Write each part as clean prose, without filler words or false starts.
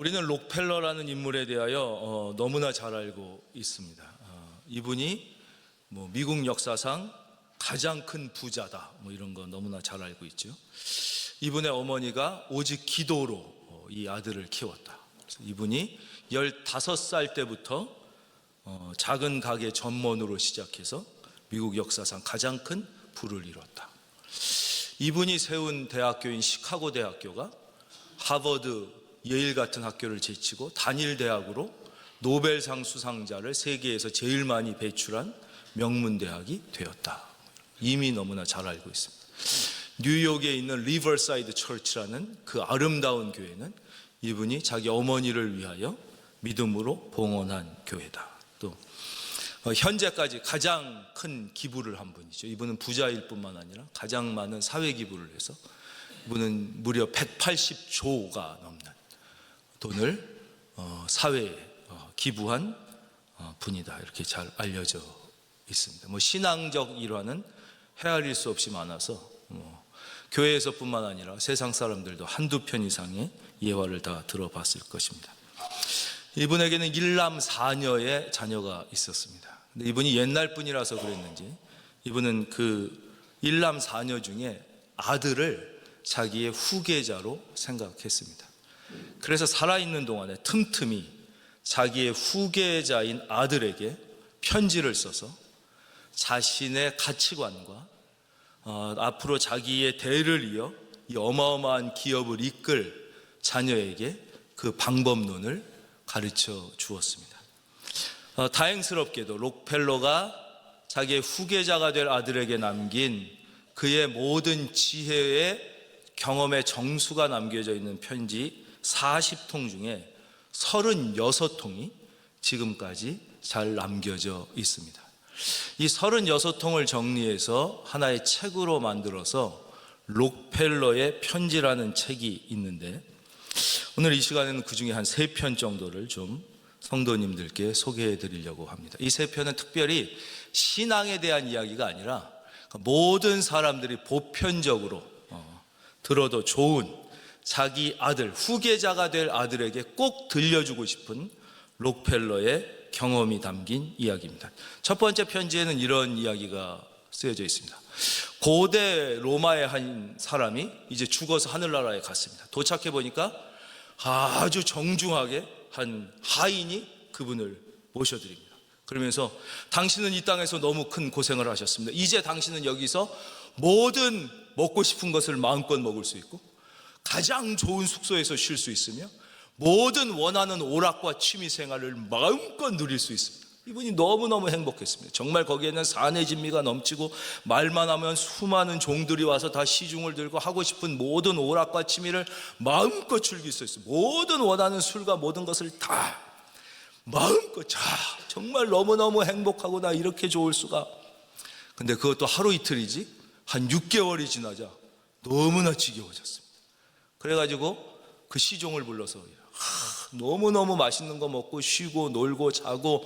우리는 록펠러라는 인물에 대하여 너무나 잘 알고 있습니다. 이분이 미국 역사상 가장 큰 부자다, 이런 거 너무나 잘 알고 있죠. 이분의 어머니가 오직 기도로 이 아들을 키웠다. 그래서 이분이 15살 때부터 작은 가게 전문으로 시작해서 미국 역사상 가장 큰 부를 이뤘다. 이분이 세운 대학교인 시카고 대학교가 하버드, 예일 같은 학교를 제치고 단일 대학으로 노벨상 수상자를 세계에서 제일 많이 배출한 명문 대학이 되었다. 이미 너무나 잘 알고 있습니다. 뉴욕에 있는 리버사이드 처치라는 그 아름다운 교회는 이분이 자기 어머니를 위하여 믿음으로 봉헌한 교회다. 또 현재까지 가장 큰 기부를 한 분이죠. 이분은 부자일 뿐만 아니라 가장 많은 사회 기부를 해서 이분은 무려 180조가 넘는 돈을 사회에 기부한 분이다. 이렇게 잘 알려져 있습니다. 신앙적 일화는 헤아릴 수 없이 많아서 교회에서뿐만 아니라 세상 사람들도 한두 편 이상의 예화를 다 들어봤을 것입니다. 이분에게는 일남 사녀의 자녀가 있었습니다. 근데 이분이 옛날 분이라서 그랬는지 이분은 그 일남 사녀 중에 아들을 자기의 후계자로 생각했습니다. 그래서 살아있는 동안에 틈틈이 자기의 후계자인 아들에게 편지를 써서 자신의 가치관과 앞으로 자기의 대를 이어 이 어마어마한 기업을 이끌 자녀에게 그 방법론을 가르쳐 주었습니다. 다행스럽게도 록펠러가 자기의 후계자가 될 아들에게 남긴 그의 모든 지혜의 경험의 정수가 남겨져 있는 편지 40통 중에 36통이 지금까지 잘 남겨져 있습니다. 이 36통을 정리해서 하나의 책으로 만들어서 록펠러의 편지라는 책이 있는데 오늘 이 시간에는 그 중에 한 3편 정도를 좀 성도님들께 소개해 드리려고 합니다. 이 3편은 특별히 신앙에 대한 이야기가 아니라 모든 사람들이 보편적으로 들어도 좋은 자기 아들, 후계자가 될 아들에게 꼭 들려주고 싶은 록펠러의 경험이 담긴 이야기입니다. 첫 번째 편지에는 이런 이야기가 쓰여져 있습니다. 고대 로마의 한 사람이 이제 죽어서 하늘나라에 갔습니다. 도착해 보니까 아주 정중하게 한 하인이 그분을 모셔드립니다. 그러면서 당신은 이 땅에서 너무 큰 고생을 하셨습니다. 이제 당신은 여기서 모든 먹고 싶은 것을 마음껏 먹을 수 있고 가장 좋은 숙소에서 쉴 수 있으며 모든 원하는 오락과 취미 생활을 마음껏 누릴 수 있습니다. 이분이 너무너무 행복했습니다. 정말 거기에는 사내 진미가 넘치고 말만 하면 수많은 종들이 와서 다 시중을 들고 하고 싶은 모든 오락과 취미를 마음껏 즐길 수 있어요. 모든 원하는 술과 모든 것을 다 마음껏 정말 너무너무 행복하고 나 이렇게 좋을 수가. 근데 그것도 하루 이틀이지 한 6개월이 지나자 너무나 지겨워졌습니다. 그래가지고 그 시종을 불러서 너무너무 맛있는 거 먹고 쉬고 놀고 자고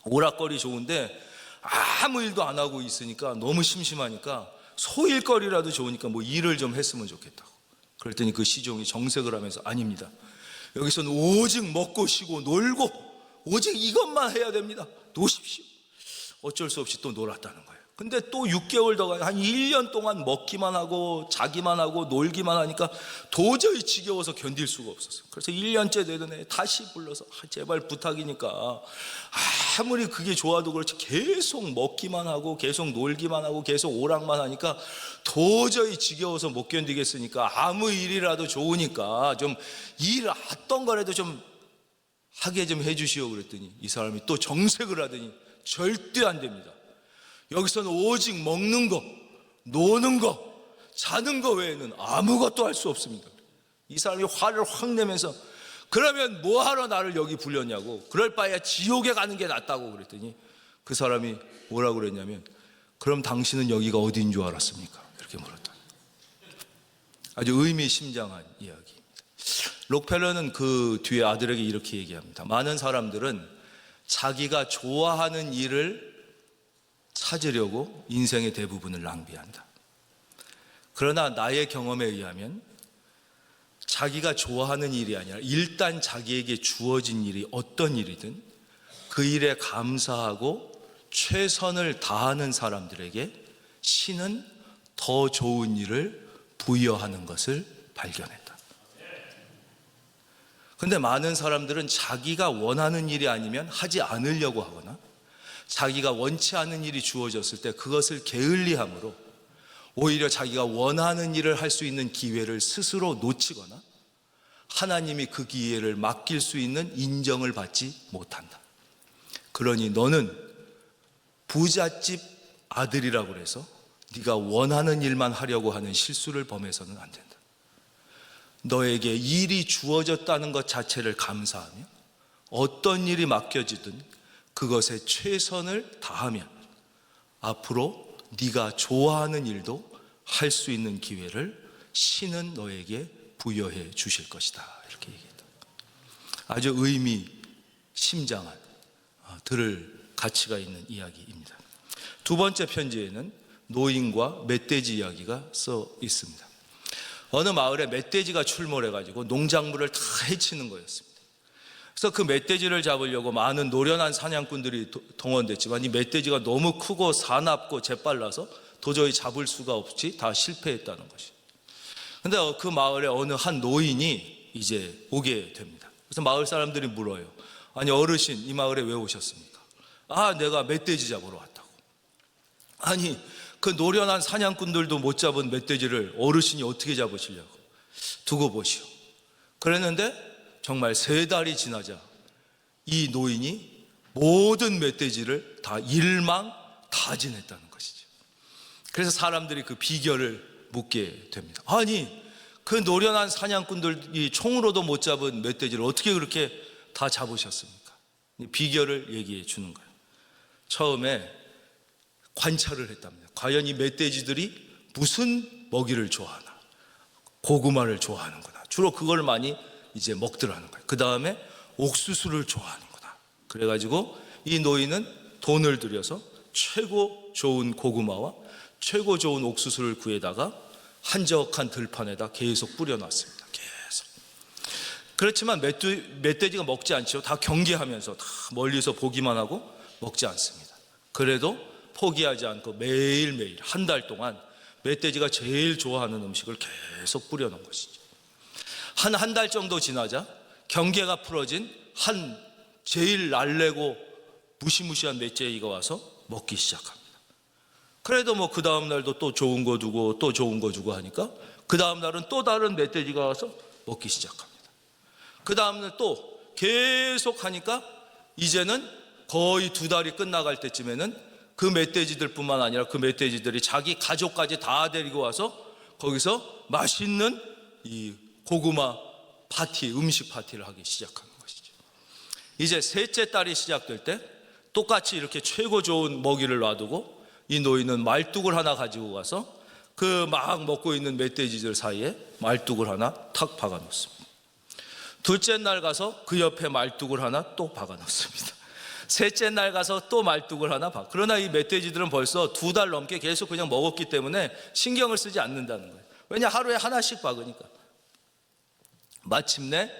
오락거리 좋은데 아무 일도 안 하고 있으니까 너무 심심하니까 소일거리라도 좋으니까 일을 좀 했으면 좋겠다고. 그랬더니 그 시종이 정색을 하면서 아닙니다. 여기서는 오직 먹고 쉬고 놀고 오직 이것만 해야 됩니다. 노십시오. 어쩔 수 없이 또 놀았다는 거예요. 근데 또 6개월 더 가요. 한 1년 동안 먹기만 하고 자기만 하고 놀기만 하니까 도저히 지겨워서 견딜 수가 없었어요. 그래서 1년째 되던 애 다시 불러서 제발 부탁이니까 아무리 그게 좋아도 그렇지 계속 먹기만 하고 계속 놀기만 하고 계속 오락만 하니까 도저히 지겨워서 못 견디겠으니까 아무 일이라도 좋으니까 좀 일 어떤 거라도 좀 하게 좀 해주시오 그랬더니 이 사람이 또 정색을 하더니 절대 안 됩니다. 여기서는 오직 먹는 거, 노는 거, 자는 거 외에는 아무것도 할 수 없습니다. 이 사람이 화를 확 내면서 그러면 뭐하러 나를 여기 불렀냐고, 그럴 바에야 지옥에 가는 게 낫다고 그랬더니 그 사람이 뭐라고 그랬냐면 그럼 당신은 여기가 어디인 줄 알았습니까? 이렇게 물었다. 아주 의미심장한 이야기입니다. 록펠러는 그 뒤에 아들에게 이렇게 얘기합니다. 많은 사람들은 자기가 좋아하는 일을 찾으려고 인생의 대부분을 낭비한다. 그러나 나의 경험에 의하면 자기가 좋아하는 일이 아니라 일단 자기에게 주어진 일이 어떤 일이든 그 일에 감사하고 최선을 다하는 사람들에게 신은 더 좋은 일을 부여하는 것을 발견했다. 그런데 많은 사람들은 자기가 원하는 일이 아니면 하지 않으려고 하거나 자기가 원치 않은 일이 주어졌을 때 그것을 게을리함으로 오히려 자기가 원하는 일을 할 수 있는 기회를 스스로 놓치거나 하나님이 그 기회를 맡길 수 있는 인정을 받지 못한다. 그러니 너는 부잣집 아들이라고 해서 네가 원하는 일만 하려고 하는 실수를 범해서는 안 된다. 너에게 일이 주어졌다는 것 자체를 감사하며 어떤 일이 맡겨지든 그것에 최선을 다하면 앞으로 네가 좋아하는 일도 할 수 있는 기회를 신은 너에게 부여해 주실 것이다. 이렇게 얘기했다. 아주 의미심장한 들을 가치가 있는 이야기입니다. 두 번째 편지에는 노인과 멧돼지 이야기가 써 있습니다. 어느 마을에 멧돼지가 출몰해가지고 농작물을 다 해치는 거였습니다. 그래서 그 멧돼지를 잡으려고 많은 노련한 사냥꾼들이 동원됐지만 이 멧돼지가 너무 크고 사납고 재빨라서 도저히 잡을 수가 없이 다 실패했다는 것이. 근데 그 마을에 어느 한 노인이 이제 오게 됩니다. 그래서 마을 사람들이 물어요. 아니 어르신, 이 마을에 왜 오셨습니까? 아, 내가 멧돼지 잡으러 왔다고. 아니 그 노련한 사냥꾼들도 못 잡은 멧돼지를 어르신이 어떻게 잡으시려고. 두고 보시오. 그랬는데 정말 3달이 지나자 이 노인이 모든 멧돼지를 다 일망타진했다는 것이죠. 그래서 사람들이 그 비결을 묻게 됩니다. 아니 그 노련한 사냥꾼들이 총으로도 못 잡은 멧돼지를 어떻게 그렇게 다 잡으셨습니까? 비결을 얘기해 주는 거예요. 처음에 관찰을 했답니다. 과연 이 멧돼지들이 무슨 먹이를 좋아하나? 고구마를 좋아하는구나. 주로 그걸 많이 이제 먹더라는 거예요. 그 다음에 옥수수를 좋아하는구나. 그래가지고 이 노인은 돈을 들여서 최고 좋은 고구마와 최고 좋은 옥수수를 구해다가 한적한 들판에다 계속 뿌려놨습니다. 계속. 그렇지만 멧돼지가 먹지 않죠. 다 경계하면서 다 멀리서 보기만 하고 먹지 않습니다. 그래도 포기하지 않고 매일매일 한 달 동안 멧돼지가 제일 좋아하는 음식을 계속 뿌려놓은 것이죠. 한 달 정도 지나자 경계가 풀어진 한 제일 날래고 무시무시한 멧돼지가 와서 먹기 시작합니다. 그래도 뭐 그 다음 날도 또 좋은 거 주고 또 좋은 거 주고 하니까 그 다음 날은 또 다른 멧돼지가 와서 먹기 시작합니다. 그 다음 날 또 계속 하니까 이제는 거의 2달이 끝나갈 때쯤에는 그 멧돼지들뿐만 아니라 그 멧돼지들이 자기 가족까지 다 데리고 와서 거기서 맛있는 이 고구마 파티, 음식 파티를 하기 시작하는 것이죠. 이제 셋째 달이 시작될 때 똑같이 이렇게 최고 좋은 먹이를 놔두고 이 노인은 말뚝을 하나 가지고 가서 그 막 먹고 있는 멧돼지들 사이에 말뚝을 하나 탁 박아 놓습니다. 둘째 날 가서 그 옆에 말뚝을 하나 또 박아 놓습니다. 셋째 날 가서 또 말뚝을 하나 박아. 그러나 이 멧돼지들은 벌써 2달 넘게 계속 그냥 먹었기 때문에 신경을 쓰지 않는다는 거예요. 왜냐, 하루에 하나씩 박으니까. 마침내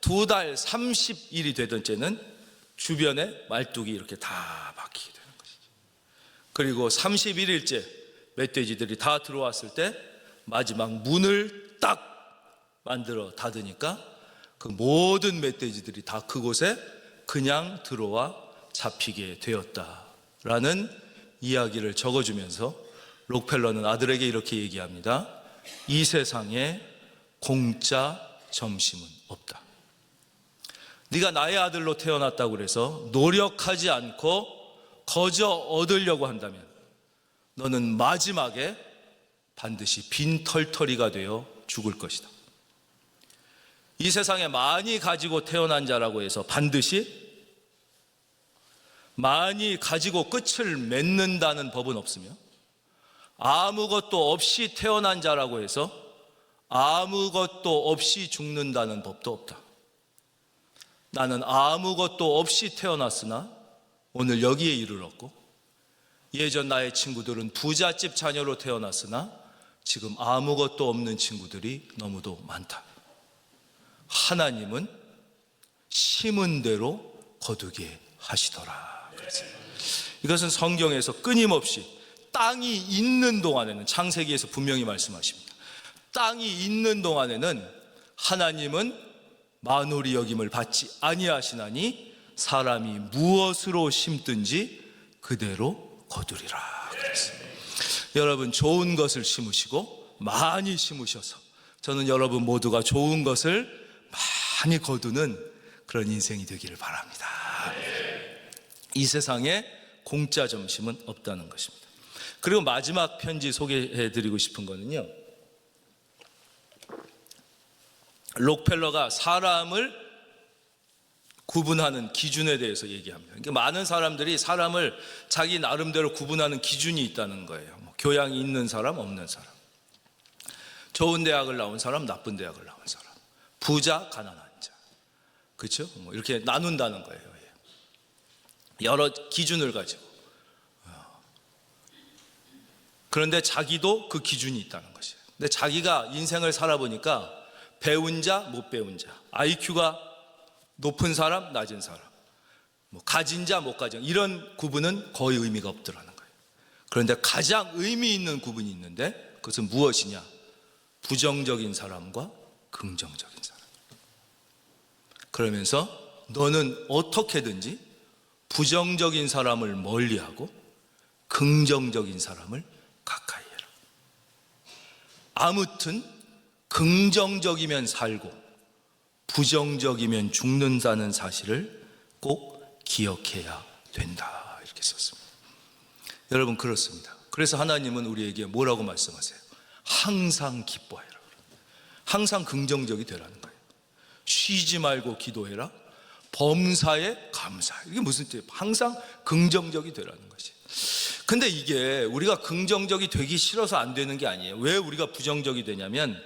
2달 30일이 되던 때는 주변에 말뚝이 이렇게 다 박히게 되는 것이죠. 그리고 31일째 멧돼지들이 다 들어왔을 때 마지막 문을 딱 만들어 닫으니까 그 모든 멧돼지들이 다 그곳에 그냥 들어와 잡히게 되었다라는 이야기를 적어주면서 록펠러는 아들에게 이렇게 얘기합니다. 이 세상에 공짜 점심은 없다. 네가 나의 아들로 태어났다고 해서 노력하지 않고 거저 얻으려고 한다면 너는 마지막에 반드시 빈털터리가 되어 죽을 것이다. 이 세상에 많이 가지고 태어난 자라고 해서 반드시 많이 가지고 끝을 맺는다는 법은 없으며 아무것도 없이 태어난 자라고 해서 아무것도 없이 죽는다는 법도 없다. 나는 아무것도 없이 태어났으나 오늘 여기에 이르렀고 예전 나의 친구들은 부잣집 자녀로 태어났으나 지금 아무것도 없는 친구들이 너무도 많다. 하나님은 심은 대로 거두게 하시더라. 이것은 성경에서 끊임없이 땅이 있는 동안에는, 창세기에서 분명히 말씀하십니다. 땅이 있는 동안에는 하나님은 만홀히 여김을 받지 아니하시나니 사람이 무엇으로 심든지 그대로 거두리라 그랬습니다. 여러분, 좋은 것을 심으시고 많이 심으셔서 저는 여러분 모두가 좋은 것을 많이 거두는 그런 인생이 되기를 바랍니다. 이 세상에 공짜 점심은 없다는 것입니다. 그리고 마지막 편지 소개해드리고 싶은 거는요, 록펠러가 사람을 구분하는 기준에 대해서 얘기합니다. 그러니까 많은 사람들이 사람을 자기 나름대로 구분하는 기준이 있다는 거예요. 교양이 있는 사람, 없는 사람, 좋은 대학을 나온 사람, 나쁜 대학을 나온 사람, 부자, 가난한 자, 그렇죠? 이렇게 나눈다는 거예요. 여러 기준을 가지고. 그런데 자기도 그 기준이 있다는 것이에요. 근데 자기가 인생을 살아보니까 배운 자, 못 배운 자, IQ가 높은 사람, 낮은 사람, 가진 자, 못 가진, 이런 구분은 거의 의미가 없더라는 거예요. 그런데 가장 의미 있는 구분이 있는데 그것은 무엇이냐? 부정적인 사람과 긍정적인 사람. 그러면서 너는 어떻게든지 부정적인 사람을 멀리하고 긍정적인 사람을 가까이 해라. 아무튼 긍정적이면 살고 부정적이면 죽는다는 사실을 꼭 기억해야 된다, 이렇게 썼습니다. 여러분, 그렇습니다. 그래서 하나님은 우리에게 뭐라고 말씀하세요? 항상 기뻐해라, 항상 긍정적이 되라는 거예요. 쉬지 말고 기도해라, 범사에 감사해. 이게 무슨 뜻이에요? 항상 긍정적이 되라는 것이. 근데 이게 우리가 긍정적이 되기 싫어서 안 되는 게 아니에요. 왜 우리가 부정적이 되냐면,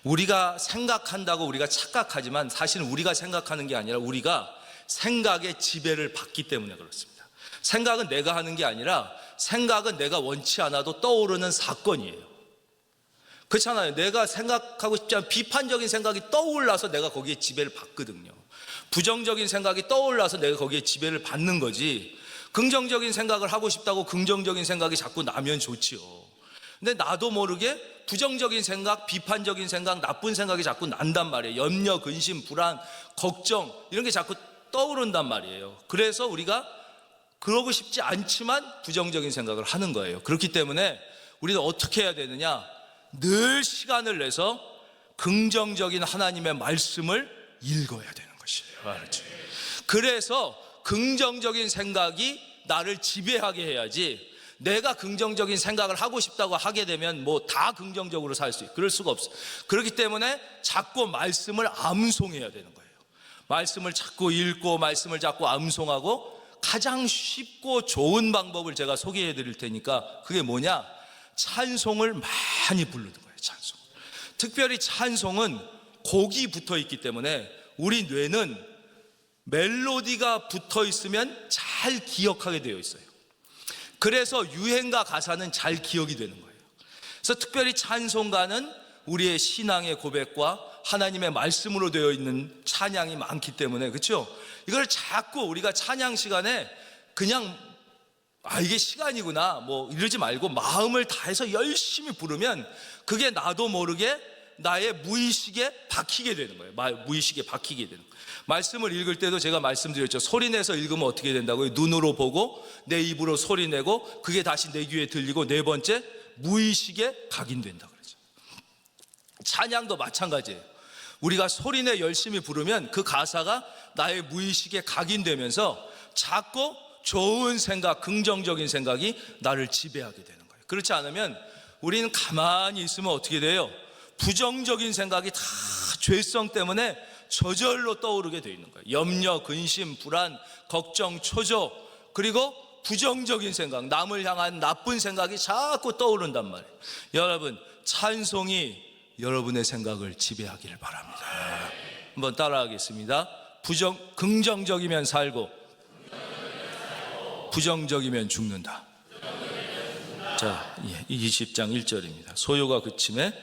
우리가 생각한다고 우리가 착각하지만 사실은 우리가 생각하는 게 아니라 우리가 생각의 지배를 받기 때문에 그렇습니다. 생각은 내가 하는 게 아니라 생각은 내가 원치 않아도 떠오르는 사건이에요. 그렇잖아요. 내가 생각하고 싶지 않은 비판적인 생각이 떠올라서 내가 거기에 지배를 받거든요. 부정적인 생각이 떠올라서 내가 거기에 지배를 받는 거지, 긍정적인 생각을 하고 싶다고 긍정적인 생각이 자꾸 나면 좋지요. 근데 나도 모르게 부정적인 생각, 비판적인 생각, 나쁜 생각이 자꾸 난단 말이에요. 염려, 근심, 불안, 걱정, 이런 게 자꾸 떠오른단 말이에요. 그래서 우리가 그러고 싶지 않지만 부정적인 생각을 하는 거예요. 그렇기 때문에 우리는 어떻게 해야 되느냐? 늘 시간을 내서 긍정적인 하나님의 말씀을 읽어야 되는 것이에요. 알았죠? 그래서 긍정적인 생각이 나를 지배하게 해야지, 내가 긍정적인 생각을 하고 싶다고 하게 되면 다 긍정적으로 살 수 있어요. 그럴 수가 없어요. 그렇기 때문에 자꾸 말씀을 암송해야 되는 거예요. 말씀을 자꾸 읽고 말씀을 자꾸 암송하고, 가장 쉽고 좋은 방법을 제가 소개해 드릴 테니까 그게 뭐냐? 찬송을 많이 부르는 거예요. 찬송. 특별히 찬송은 곡이 붙어 있기 때문에 우리 뇌는 멜로디가 붙어 있으면 잘 기억하게 되어 있어요. 그래서 유행가 가사는 잘 기억이 되는 거예요. 그래서 특별히 찬송가는 우리의 신앙의 고백과 하나님의 말씀으로 되어 있는 찬양이 많기 때문에, 그렇죠? 이걸 자꾸 우리가 찬양 시간에 그냥 이게 시간이구나 이러지 말고 마음을 다해서 열심히 부르면 그게 나도 모르게 나의 무의식에 박히게 되는 거예요. 무의식에 박히게 되는 거예요. 말씀을 읽을 때도 제가 말씀드렸죠. 소리내서 읽으면 어떻게 된다고요? 눈으로 보고 내 입으로 소리내고 그게 다시 내 귀에 들리고, 네 번째, 무의식에 각인된다고 그러죠. 찬양도 마찬가지예요. 우리가 소리내 열심히 부르면 그 가사가 나의 무의식에 각인되면서 자꾸 좋은 생각, 긍정적인 생각이 나를 지배하게 되는 거예요. 그렇지 않으면 우리는 가만히 있으면 어떻게 돼요? 부정적인 생각이 다 죄성 때문에 저절로 떠오르게 되어 있는 거예요. 염려, 근심, 불안, 걱정, 초조, 그리고 부정적인 생각, 남을 향한 나쁜 생각이 자꾸 떠오른단 말이에요. 여러분, 찬송이 여러분의 생각을 지배하기를 바랍니다. 한번 따라하겠습니다. 긍정적이면 살고 부정적이면 죽는다. 자, 20장 1절입니다. 소요가 그침에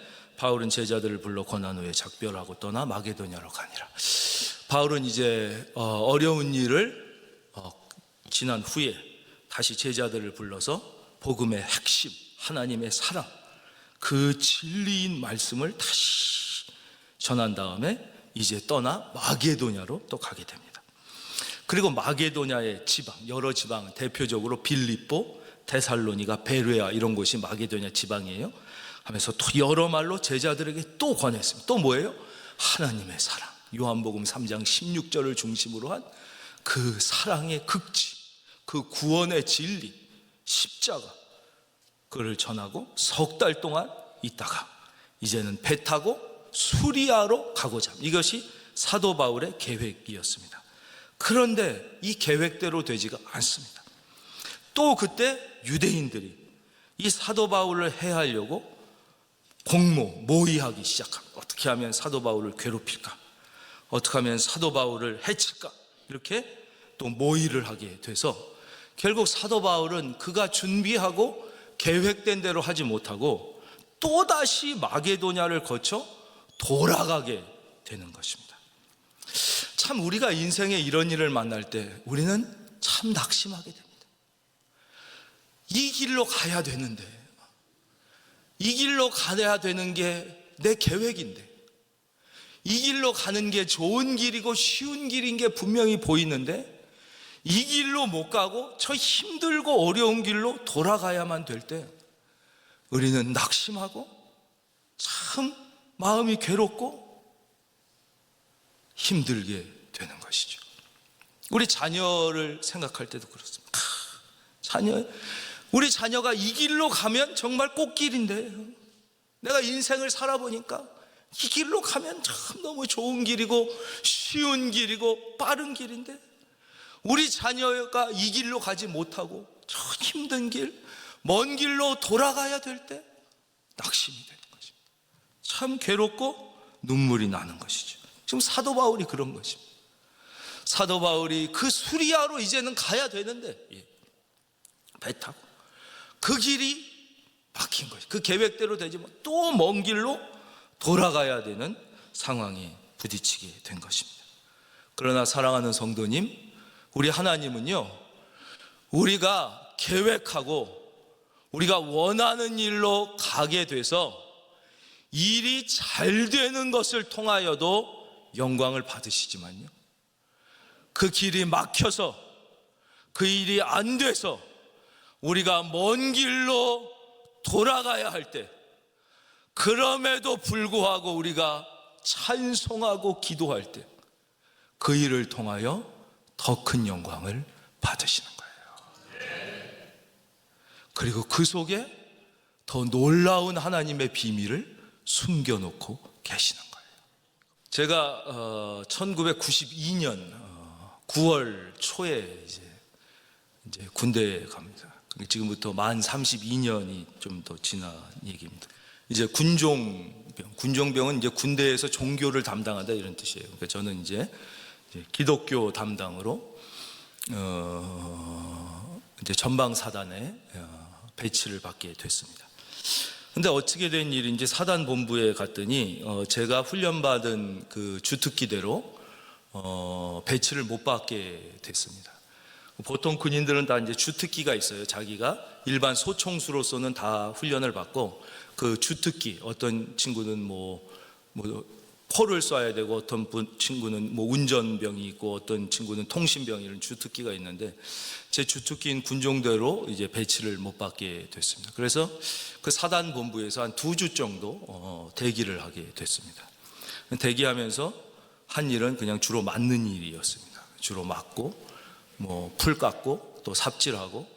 바울은 제자들을 불러 권한 후에 작별하고 떠나 마게도냐로 가니라. 바울은 이제 어려운 일을 지난 후에 다시 제자들을 불러서 복음의 핵심, 하나님의 사랑, 그 진리인 말씀을 다시 전한 다음에 이제 떠나 마게도냐로 또 가게 됩니다. 그리고 마게도냐의 지방, 여러 지방, 대표적으로 빌립보, 데살로니가, 베레아 이런 곳이 마게도냐 지방이에요. 하면서 또 여러 말로 제자들에게 또 권했습니다. 또 뭐예요? 하나님의 사랑, 요한복음 3장 16절을 중심으로 한 그 사랑의 극치, 그 구원의 진리, 십자가, 그를 전하고 석 달 동안 있다가 이제는 배 타고 수리아로 가고자 합니다. 이것이 사도 바울의 계획이었습니다. 그런데 이 계획대로 되지가 않습니다. 또 그때 유대인들이 이 사도 바울을 해하려고 모의하기 시작합니다. 어떻게 하면 사도 바울을 괴롭힐까? 어떻게 하면 사도 바울을 해칠까? 이렇게 또 모의를 하게 돼서 결국 사도 바울은 그가 준비하고 계획된 대로 하지 못하고 또다시 마게도냐를 거쳐 돌아가게 되는 것입니다. 참 우리가 인생에 이런 일을 만날 때 우리는 참 낙심하게 됩니다. 이 길로 가야 되는데, 이 길로 가야 되는 게 내 계획인데, 이 길로 가는 게 좋은 길이고 쉬운 길인 게 분명히 보이는데 이 길로 못 가고 저 힘들고 어려운 길로 돌아가야만 될 때 우리는 낙심하고 참 마음이 괴롭고 힘들게 되는 것이죠. 우리 자녀를 생각할 때도 그렇습니다. 우리 자녀가 이 길로 가면 정말 꽃길인데, 내가 인생을 살아보니까 이 길로 가면 참 너무 좋은 길이고 쉬운 길이고 빠른 길인데 우리 자녀가 이 길로 가지 못하고 저 힘든 길, 먼 길로 돌아가야 될 때 낙심이 되는 것입니다. 참 괴롭고 눈물이 나는 것이죠. 지금 사도 바울이 그런 것입니다. 사도 바울이 그 수리아로 이제는 가야 되는데 배 타고 그 길이 막힌 것이, 그 계획대로 되지 못, 또 먼 길로 돌아가야 되는 상황에 부딪히게 된 것입니다. 그러나 사랑하는 성도님, 우리 하나님은요, 우리가 계획하고 우리가 원하는 일로 가게 돼서 일이 잘 되는 것을 통하여도 영광을 받으시지만요, 그 길이 막혀서 그 일이 안 돼서 우리가 먼 길로 돌아가야 할 때, 그럼에도 불구하고 우리가 찬송하고 기도할 때 그 일을 통하여 더 큰 영광을 받으시는 거예요. 그리고 그 속에 더 놀라운 하나님의 비밀을 숨겨놓고 계시는 거예요. 제가 1992년 9월 초에 이제 군대에 갑니다. 지금부터 만 32년이 좀 더 지난 얘기입니다. 이제 군종병은 이제 군대에서 종교를 담당한다 이런 뜻이에요. 그러니까 저는 이제 기독교 담당으로 이제 전방 사단에 배치를 받게 됐습니다. 근데 어떻게 된 일인지 사단 본부에 갔더니 제가 훈련받은 그 주특기대로 배치를 못 받게 됐습니다. 보통 군인들은 다 이제 주특기가 있어요. 자기가 일반 소총수로서는 다 훈련을 받고 그 주특기, 어떤 친구는 뭐 포를 쏴야 되고 어떤 친구는 뭐 운전병이 있고 어떤 친구는 통신병, 이런 주특기가 있는데 제 주특기인 군종대로 이제 배치를 못 받게 됐습니다. 그래서 그 사단 본부에서 한 2주 정도 대기를 하게 됐습니다. 대기하면서 한 일은 그냥 주로 맞는 일이었습니다. 주로 맞고 뭐 풀 깎고 또 삽질하고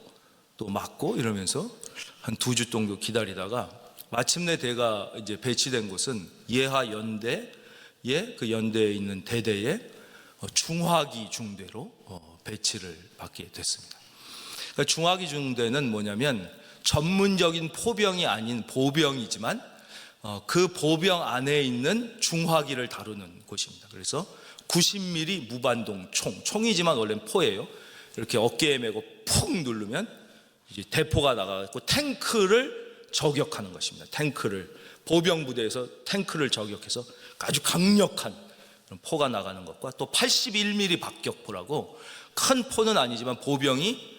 또 맞고 이러면서 한 2주 정도 기다리다가 마침내 제가 이제 배치된 곳은 예하 연대에, 그 연대에 있는 대대에 중화기 중대로 배치를 받게 됐습니다. 그러니까 중화기 중대는 뭐냐면 전문적인 포병이 아닌 보병이지만 그 보병 안에 있는 중화기를 다루는 곳입니다. 그래서 90mm 무반동 총이지만 원래는 포예요. 이렇게 어깨에 메고 푹 누르면 이제 대포가 나가고 탱크를 저격하는 것입니다. 탱크를 보병 부대에서 탱크를 저격해서 아주 강력한 포가 나가는 것과 또 81mm 박격포라고 큰 포는 아니지만 보병이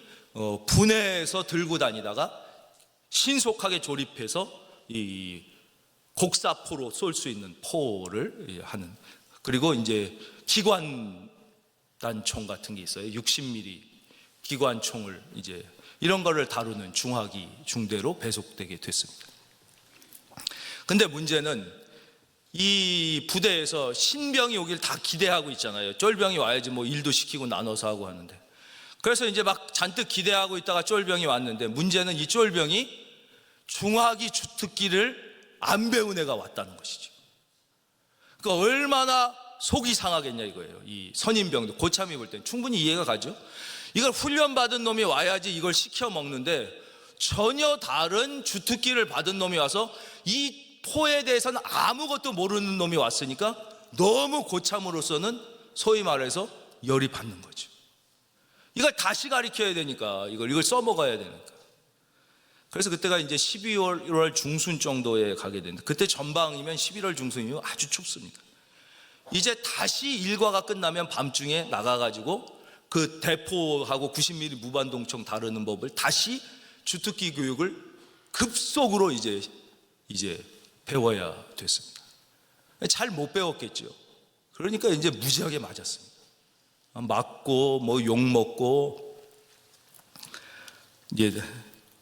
분해해서 들고 다니다가 신속하게 조립해서 이 곡사포로 쏠 수 있는 포를 하는, 그리고 이제 기관단총 같은 게 있어요. 60mm 기관총을 이제 이런 거를 다루는 중화기 중대로 배속되게 됐습니다. 근데 문제는 이 부대에서 신병이 오길 다 기대하고 있잖아요. 쫄병이 와야지 뭐 일도 시키고 나눠서 하고 하는데, 그래서 이제 막 잔뜩 기대하고 있다가 쫄병이 왔는데, 문제는 이 쫄병이 중화기 주특기를 안 배운 애가 왔다는 것이죠. 그러니까 얼마나 속이 상하겠냐 이거예요. 이 선임병도 고참이 볼 땐 충분히 이해가 가죠. 이걸 훈련받은 놈이 와야지 이걸 시켜 먹는데, 전혀 다른 주특기를 받은 놈이 와서 이 포에 대해서는 아무것도 모르는 놈이 왔으니까 너무 고참으로서는 소위 말해서 열이 받는 거죠. 이걸 다시 가르쳐야 되니까, 이걸 써먹어야 되니까. 그래서 그때가 이제 12월 중순 정도에 가게 되는데, 그때 전방이면 11월 중순이면 아주 춥습니다. 이제 다시 일과가 끝나면 밤중에 나가가지고 그 대포하고 90mm 무반동총 다루는 법을 다시 주특기 교육을 급속으로 이제 배워야 됐습니다. 잘 못 배웠겠죠. 그러니까 이제 무지하게 맞았습니다. 맞고 뭐 욕 먹고 이제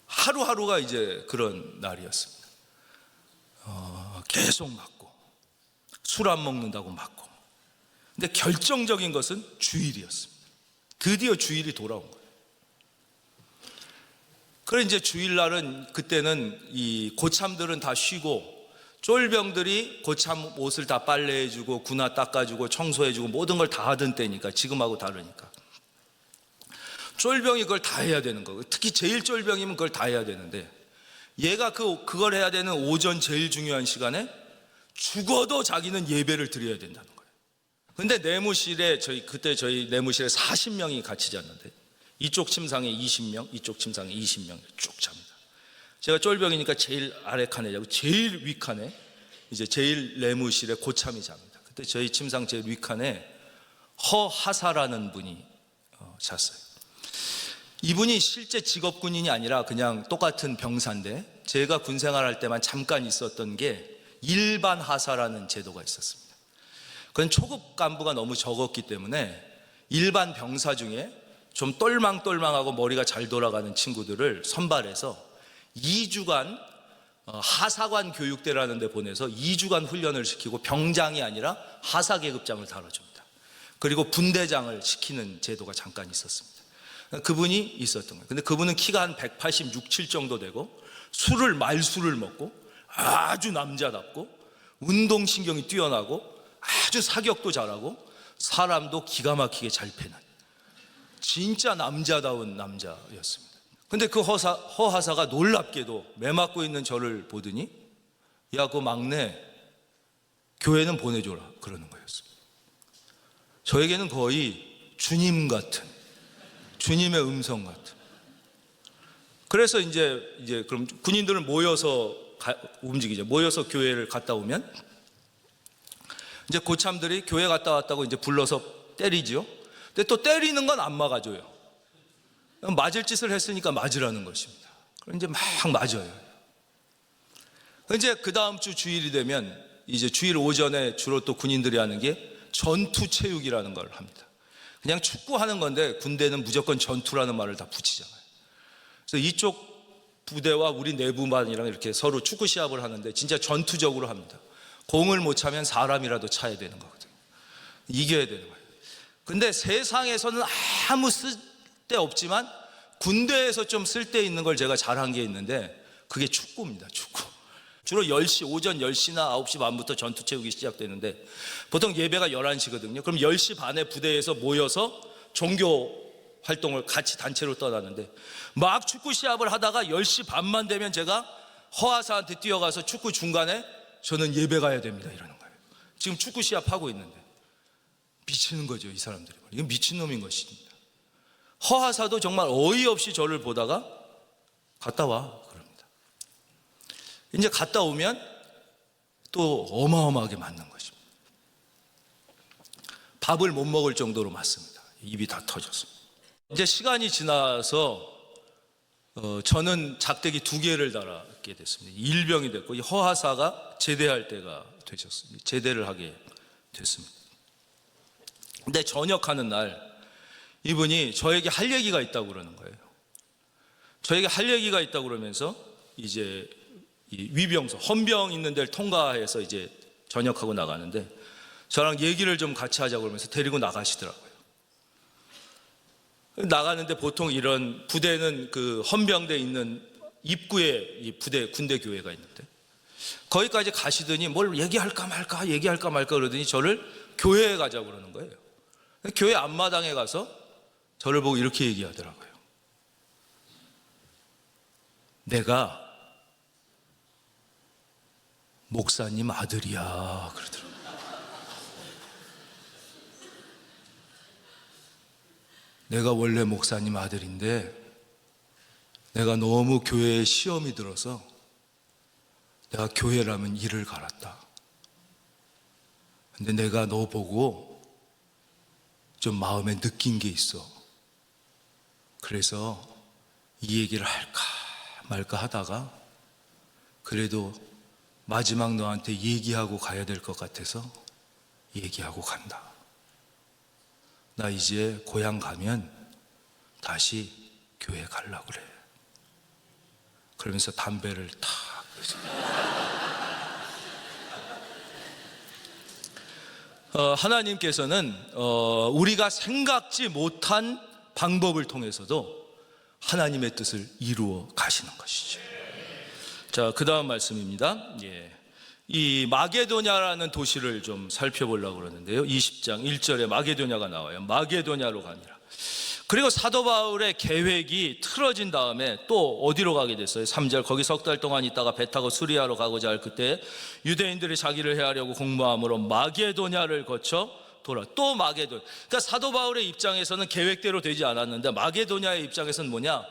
하루하루가 이제 그런 날이었습니다. 계속 맞고 술 안 먹는다고 맞고. 근데 결정적인 것은 주일이었습니다. 드디어 주일이 돌아온 거예요. 그래 이제 주일날은, 그때는 이 고참들은 다 쉬고 쫄병들이 고참 옷을 다 빨래해주고 군화 닦아주고 청소해주고 모든 걸 다 하던 때니까, 지금하고 다르니까 쫄병이 그걸 다 해야 되는 거예요. 특히 제일 쫄병이면 그걸 다 해야 되는데, 얘가 그걸 해야 되는 오전 제일 중요한 시간에 죽어도 자기는 예배를 드려야 된다는 거예요. 근데 내무실에 그때 저희 내무실에 40명이 같이 잤는데, 이쪽 침상에 20명, 이쪽 침상에 20명 쭉 잡니다. 제가 쫄병이니까 제일 아래 칸에 자고 제일 위 칸에 이제 제일 내무실에 고참이 잡니다. 그때 저희 침상 제일 위 칸에 허하사라는 분이 잤어요. 이분이 실제 직업 군인이 아니라 그냥 똑같은 병사인데, 제가 군 생활할 때만 잠깐 있었던 게 일반 하사라는 제도가 있었습니다. 그건 초급 간부가 너무 적었기 때문에 일반 병사 중에 좀 똘망똘망하고 머리가 잘 돌아가는 친구들을 선발해서 2주간 하사관 교육대라는 데 보내서 2주간 훈련을 시키고 병장이 아니라 하사계급장을 다뤄줍니다. 그리고 분대장을 시키는 제도가 잠깐 있었습니다. 그분이 있었던 거예요. 근데 그분은 키가 한 186, 7 정도 되고 말술을 먹고 아주 남자답고 운동신경이 뛰어나고 아주 사격도 잘하고 사람도 기가 막히게 잘 패는 진짜 남자다운 남자였습니다. 근데 그 허하사가 놀랍게도 매 맞고 있는 저를 보더니, 야, 그 막내 교회는 보내줘라 그러는 거였습니다. 저에게는 거의 주님 같은, 주님의 음성 같은. 그래서 이제 그럼 군인들은 모여서 움직이죠. 모여서 교회를 갔다 오면 이제 고참들이 교회 갔다 왔다고 이제 불러서 때리죠. 근데 또 때리는 건 안 막아줘요. 맞을 짓을 했으니까 맞으라는 것입니다. 그럼 이제 막 맞아요. 이제 그 다음 주 주일이 되면 이제 주일 오전에 주로 또 군인들이 하는 게 전투 체육이라는 걸 합니다. 그냥 축구하는 건데 군대는 무조건 전투라는 말을 다 붙이잖아요. 그래서 이쪽 부대와 우리 내부반이랑 이렇게 서로 축구 시합을 하는데 진짜 전투적으로 합니다. 공을 못 차면 사람이라도 차야 되는 거거든요. 이겨야 되는 거예요. 근데 세상에서는 아무 쓸데없지만 군대에서 좀 쓸데 있는 걸 제가 잘한 게 있는데, 그게 축구입니다. 축구. 주로 10시, 오전 10시나 9시 반부터 전투 체육이 시작되는데, 보통 예배가 11시거든요. 그럼 10시 반에 부대에서 모여서 종교 활동을 같이 단체로 떠나는데, 막 축구 시합을 하다가 10시 반만 되면 제가 허하사한테 뛰어가서 축구 중간에 저는 예배 가야 됩니다 이러는 거예요. 지금 축구 시합하고 있는데. 미치는 거죠, 이 사람들이. 이건 미친놈인 것입니다. 허하사도 정말 어이없이 저를 보다가 갔다 와 그럽니다. 이제 갔다 오면 또 어마어마하게 맞는 것입니다. 밥을 못 먹을 정도로 맞습니다. 입이 다 터졌습니다. 이제 시간이 지나서 저는 작대기 2개를 달았게 됐습니다. 일병이 됐고, 이 허하사가 제대할 때가 되셨습니다. 제대를 하게 됐습니다. 근데 전역하는 날 이분이 저에게 할 얘기가 있다고 그러는 거예요. 저에게 할 얘기가 있다고 그러면서 이제 이 위병소, 헌병 있는 데를 통과해서 이제 전역하고 나가는데 저랑 얘기를 좀 같이 하자고 그러면서 데리고 나가시더라고요. 나가는데 보통 이런 부대는 그 헌병대에 있는 입구에 이 부대 군대 교회가 있는데 거기까지 가시더니 뭘 얘기할까 말까 그러더니 저를 교회에 가자고 그러는 거예요. 교회 앞마당에 가서 저를 보고 이렇게 얘기하더라고요. 내가 목사님 아들이야 그러더라고요. 내가 원래 목사님 아들인데 내가 너무 교회에 시험이 들어서 내가 교회라면 이를 갈았다. 근데 내가 너 보고 좀 마음에 느낀 게 있어. 그래서 이 얘기를 할까 말까 하다가 그래도 마지막 너한테 얘기하고 가야 될 것 같아서 얘기하고 간다. 나 이제 고향 가면 다시 교회 가려고 그래. 그러면서 담배를 탁 하나님께서는 우리가 생각지 못한 방법을 통해서도 하나님의 뜻을 이루어 가시는 것이죠. 자, 그 다음 말씀입니다. 이 마게도냐라는 도시를 좀 살펴보려고 그러는데요. 20장 1절에 마게도냐가 나와요. 마게도냐로 가니라. 그리고 사도 바울의 계획이 틀어진 다음에 또 어디로 가게 됐어요? 3절, 거기 석 달 동안 있다가 배 타고 수리아로 가고자 할 그때 유대인들이 자기를 해하려고 공모함으로 마게도냐를 거쳐 또 마게도냐. 그러니까 사도 바울의 입장에서는 계획대로 되지 않았는데 마게도냐의 입장에서는 뭐냐?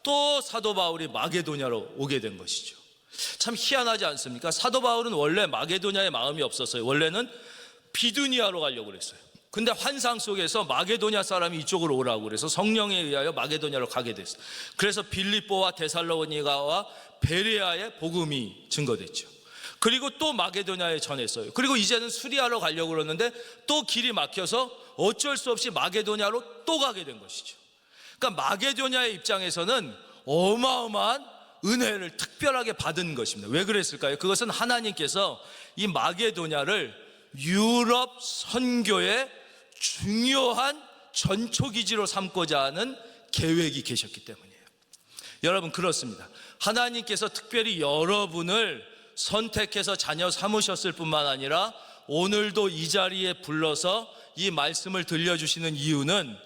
또 사도 바울이 마게도냐로 오게 된 것이죠. 참 희한하지 않습니까? 사도 바울은 원래 마게도냐에 마음이 없었어요. 원래는 비두니아로 가려고 그랬어요. 근데 환상 속에서 마게도냐 사람이 이쪽으로 오라고 그래서 성령에 의하여 마게도냐로 가게 됐어요. 그래서 빌립보와 데살로니가와 베레아의 복음이 증거됐죠. 그리고 또 마게도냐에 전했어요. 그리고 이제는 수리아로 가려고 그러는데 또 길이 막혀서 어쩔 수 없이 마게도냐로 또 가게 된 것이죠. 그러니까 마게도냐의 입장에서는 어마어마한 은혜를 특별하게 받은 것입니다. 왜 그랬을까요? 그것은 하나님께서 이 마게도냐를 유럽 선교의 중요한 전초기지로 삼고자 하는 계획이 계셨기 때문이에요. 여러분, 그렇습니다. 하나님께서 특별히 여러분을 선택해서 자녀 삼으셨을 뿐만 아니라 오늘도 이 자리에 불러서 이 말씀을 들려주시는 이유는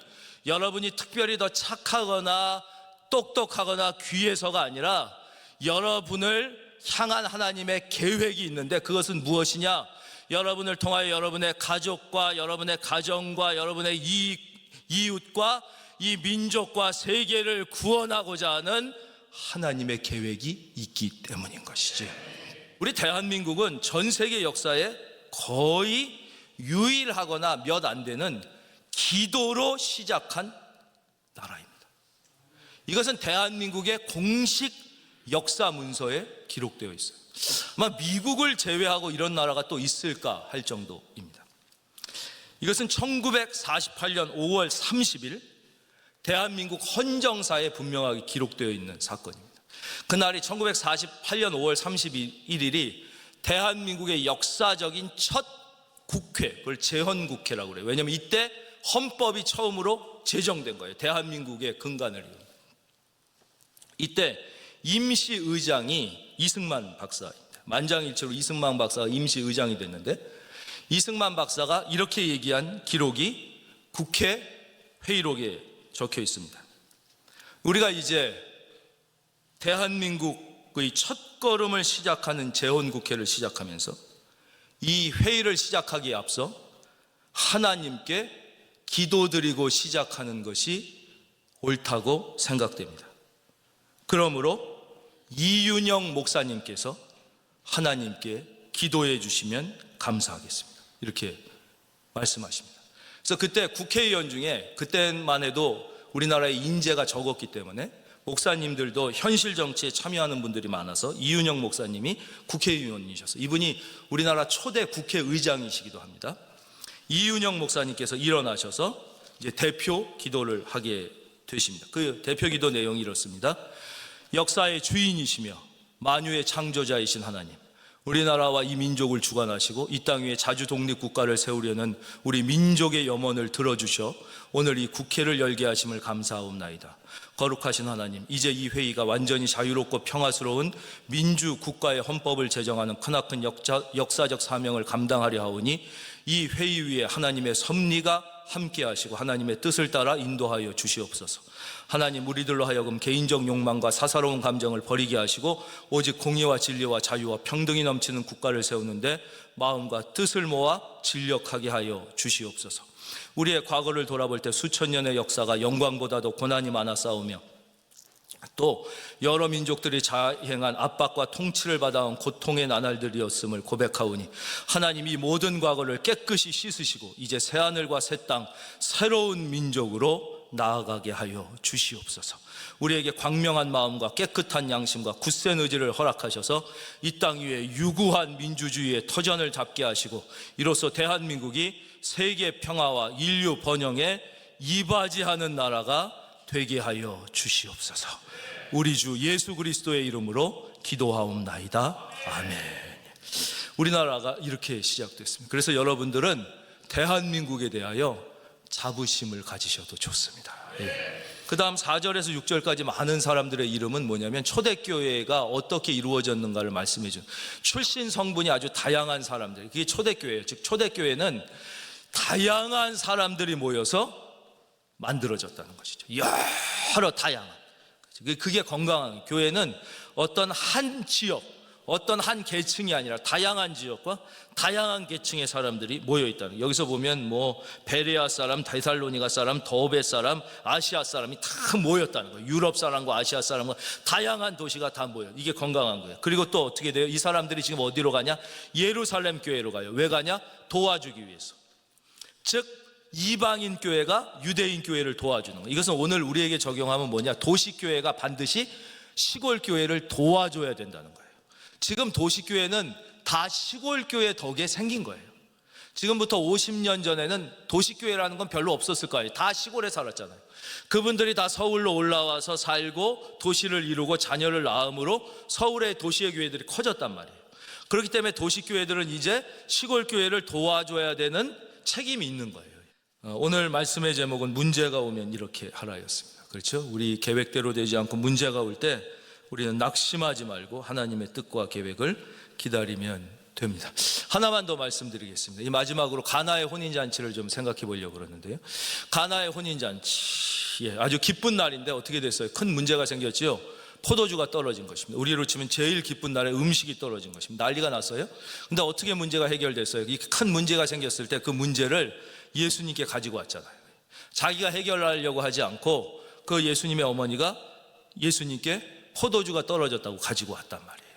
여러분이 특별히 더 착하거나 똑똑하거나 귀해서가 아니라 여러분을 향한 하나님의 계획이 있는데 그것은 무엇이냐? 여러분을 통하여 여러분의 가족과 여러분의 가정과 여러분의 이웃과 이 민족과 세계를 구원하고자 하는 하나님의 계획이 있기 때문인 것이지. 우리 대한민국은 전 세계 역사에 거의 유일하거나 몇 안 되는 기도로 시작한 나라입니다. 이것은 대한민국의 공식 역사 문서에 기록되어 있어요. 아마 미국을 제외하고 이런 나라가 또 있을까 할 정도입니다. 이것은 1948년 5월 30일 대한민국 헌정사에 분명하게 기록되어 있는 사건입니다. 그날이 1948년 5월 31일이 대한민국의 역사적인 첫 국회, 그걸 제헌국회라고 그래요. 왜냐하면 이때 헌법이 처음으로 제정된 거예요. 대한민국의 근간을 이룬. 이때 임시의장이 이승만 박사입니다. 만장일치로 이승만 박사가 임시의장이 됐는데 이승만 박사가 이렇게 얘기한 기록이 국회 회의록에 적혀 있습니다. 우리가 이제 대한민국의 첫걸음을 시작하는 제헌국회를 시작하면서 이 회의를 시작하기에 앞서 하나님께 기도드리고 시작하는 것이 옳다고 생각됩니다. 그러므로 이윤영 목사님께서 하나님께 기도해 주시면 감사하겠습니다. 이렇게 말씀하십니다. 그래서 그때 국회의원 중에 그때만 해도 우리나라의 인재가 적었기 때문에 목사님들도 현실 정치에 참여하는 분들이 많아서 이윤영 목사님이 국회의원이셨어요. 이분이 우리나라 초대 국회의장이시기도 합니다. 이윤영 목사님께서 일어나셔서 이제 대표 기도를 하게 되십니다. 그 대표 기도 내용이 이렇습니다. 역사의 주인이시며 만유의 창조자이신 하나님, 우리나라와 이 민족을 주관하시고 이 땅 위에 자주 독립국가를 세우려는 우리 민족의 염원을 들어주셔 오늘 이 국회를 열게 하심을 감사하옵나이다. 거룩하신 하나님, 이제 이 회의가 완전히 자유롭고 평화스러운 민주국가의 헌법을 제정하는 크나큰 역사적 사명을 감당하려 하오니 이 회의 위에 하나님의 섭리가 함께 하시고 하나님의 뜻을 따라 인도하여 주시옵소서. 하나님, 우리들로 하여금 개인적 욕망과 사사로운 감정을 버리게 하시고 오직 공의와 진리와 자유와 평등이 넘치는 국가를 세우는데 마음과 뜻을 모아 진력하게 하여 주시옵소서. 우리의 과거를 돌아볼 때 수천 년의 역사가 영광보다도 고난이 많아 싸우며 또 여러 민족들이 자행한 압박과 통치를 받아온 고통의 나날들이었음을 고백하오니 하나님, 이 모든 과거를 깨끗이 씻으시고 이제 새하늘과 새 땅 새로운 민족으로 나아가게 하여 주시옵소서. 우리에게 광명한 마음과 깨끗한 양심과 굳센 의지를 허락하셔서 이 땅 위에 유구한 민주주의의 터전을 잡게 하시고 이로써 대한민국이 세계 평화와 인류 번영에 이바지하는 나라가 되게 하여 주시옵소서. 우리 주 예수 그리스도의 이름으로 기도하옵나이다. 아멘. 우리나라가 이렇게 시작됐습니다. 그래서 여러분들은 대한민국에 대하여 자부심을 가지셔도 좋습니다. 그 다음 4절에서 6절까지 많은 사람들의 이름은 뭐냐면 초대교회가 어떻게 이루어졌는가를 말씀해 준, 출신 성분이 아주 다양한 사람들, 그게 초대교회예요. 즉 초대교회는 다양한 사람들이 모여서 만들어졌다는 것이죠. 여러 다양한, 그게 건강한 교회는 어떤 한 지역, 어떤 한 계층이 아니라 다양한 지역과 다양한 계층의 사람들이 모여 있다는, 여기서 보면 뭐 베레아 사람, 데살로니가 사람, 더베 사람, 아시아 사람이 다 모였다는 거예요. 유럽 사람과 아시아 사람과 다양한 도시가 다 모여. 이게 건강한 거예요. 그리고 또 어떻게 돼요? 이 사람들이 지금 어디로 가냐? 예루살렘 교회로 가요. 왜 가냐? 도와주기 위해서. 즉 이방인 교회가 유대인 교회를 도와주는 거예요. 이것은 오늘 우리에게 적용하면 뭐냐? 도시교회가 반드시 시골교회를 도와줘야 된다는 거예요. 지금 도시교회는 다 시골교회 덕에 생긴 거예요. 지금부터 50년 전에는 도시교회라는 건 별로 없었을 거예요. 다 시골에 살았잖아요. 그분들이 다 서울로 올라와서 살고 도시를 이루고 자녀를 낳음으로 서울의 도시의 교회들이 커졌단 말이에요. 그렇기 때문에 도시교회들은 이제 시골교회를 도와줘야 되는 책임이 있는 거예요. 오늘 말씀의 제목은 문제가 오면 이렇게 하라였습니다. 그렇죠? 우리 계획대로 되지 않고 문제가 올 때 우리는 낙심하지 말고 하나님의 뜻과 계획을 기다리면 됩니다. 하나만 더 말씀드리겠습니다. 이 마지막으로 가나의 혼인잔치를 좀 생각해 보려고 그러는데요. 가나의 혼인잔치, 아주 기쁜 날인데 어떻게 됐어요? 큰 문제가 생겼지요. 포도주가 떨어진 것입니다. 우리로 치면 제일 기쁜 날에 음식이 떨어진 것입니다. 난리가 났어요. 근데 어떻게 문제가 해결됐어요? 이 큰 문제가 생겼을 때 그 문제를 예수님께 가지고 왔잖아요. 자기가 해결하려고 하지 않고 그 예수님의 어머니가 예수님께 포도주가 떨어졌다고 가지고 왔단 말이에요.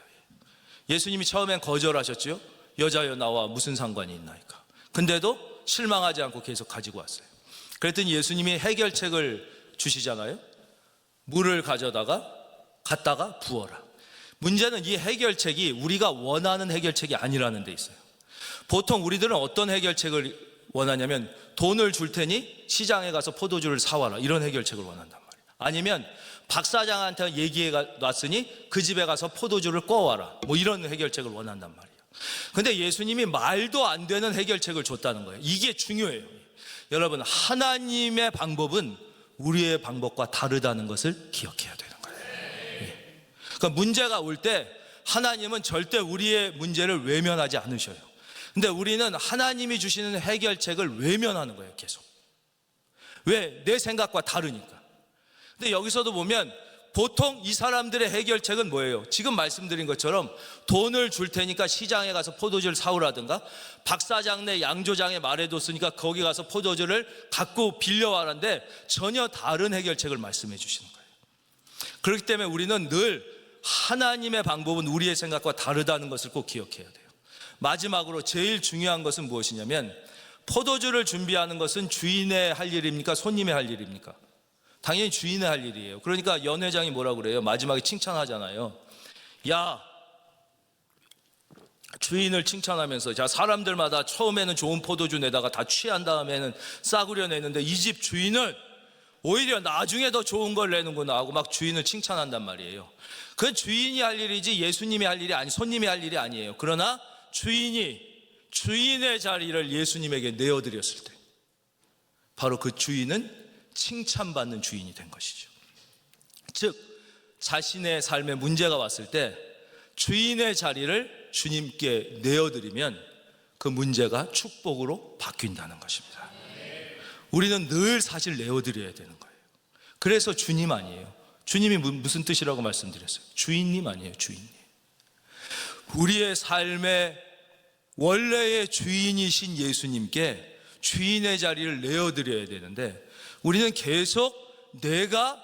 예수님이 처음엔 거절하셨죠. 여자여 나와 무슨 상관이 있나이까. 근데도 실망하지 않고 계속 가지고 왔어요. 그랬더니 예수님이 해결책을 주시잖아요. 물을 갖다가 부어라. 문제는 이 해결책이 우리가 원하는 해결책이 아니라는 데 있어요. 보통 우리들은 어떤 해결책을 원하냐면 돈을 줄 테니 시장에 가서 포도주를 사와라, 이런 해결책을 원한단 말이에요. 아니면 박 사장한테 얘기해 놨으니 그 집에 가서 포도주를 꺼와라, 뭐 이런 해결책을 원한단 말이에요. 근데 예수님이 말도 안 되는 해결책을 줬다는 거예요. 이게 중요해요. 여러분, 하나님의 방법은 우리의 방법과 다르다는 것을 기억해야 되는 거예요. 그러니까 문제가 올 때 하나님은 절대 우리의 문제를 외면하지 않으셔요. 근데 우리는 하나님이 주시는 해결책을 외면하는 거예요. 계속. 왜? 내 생각과 다르니까. 근데 여기서도 보면 보통 이 사람들의 해결책은 뭐예요? 지금 말씀드린 것처럼 돈을 줄 테니까 시장에 가서 포도주를 사오라든가, 박사장네 양조장에 말해뒀으니까 거기 가서 포도주를 갖고 빌려와라는데 전혀 다른 해결책을 말씀해 주시는 거예요. 그렇기 때문에 우리는 늘 하나님의 방법은 우리의 생각과 다르다는 것을 꼭 기억해야 돼요. 마지막으로 제일 중요한 것은 무엇이냐면, 포도주를 준비하는 것은 주인의 할 일입니까? 손님의 할 일입니까? 당연히 주인의 할 일이에요. 그러니까 연 회장이 뭐라고 그래요? 마지막에 칭찬하잖아요. 야, 주인을 칭찬하면서, 자, 사람들마다 처음에는 좋은 포도주 내다가 다 취한 다음에는 싸구려 내는데 이 집 주인은 오히려 나중에 더 좋은 걸 내는구나 하고 막 주인을 칭찬한단 말이에요. 그건 주인이 할 일이지 예수님이 할 일이 아니, 손님이 할 일이 아니에요. 그러나 주인의 자리를 예수님에게 내어드렸을 때 바로 그 주인은 칭찬받는 주인이 된 것이죠. 즉 자신의 삶에 문제가 왔을 때 주인의 자리를 주님께 내어드리면 그 문제가 축복으로 바뀐다는 것입니다. 우리는 늘 사실 내어드려야 되는 거예요. 그래서 주님 아니에요. 주님이 무슨 뜻이라고 말씀드렸어요? 주인님 아니에요. 주인님. 우리의 삶의 원래의 주인이신 예수님께 주인의 자리를 내어드려야 되는데 우리는 계속 내가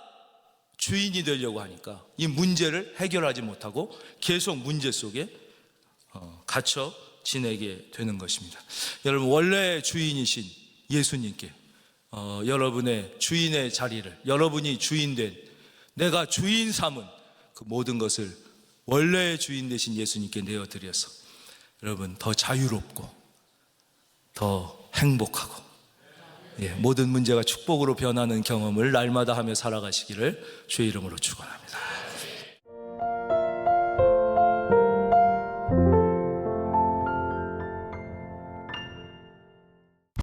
주인이 되려고 하니까 이 문제를 해결하지 못하고 계속 문제 속에 갇혀 지내게 되는 것입니다. 여러분, 원래의 주인이신 예수님께 여러분의 주인의 자리를, 여러분이 주인된, 내가 주인 삼은 그 모든 것을 원래의 주인 되신 예수님께 내어드려서 여러분 더 자유롭고 더 행복하고 모든 문제가 축복으로 변하는 경험을 날마다 하며 살아가시기를 주의 이름으로 축원합니다.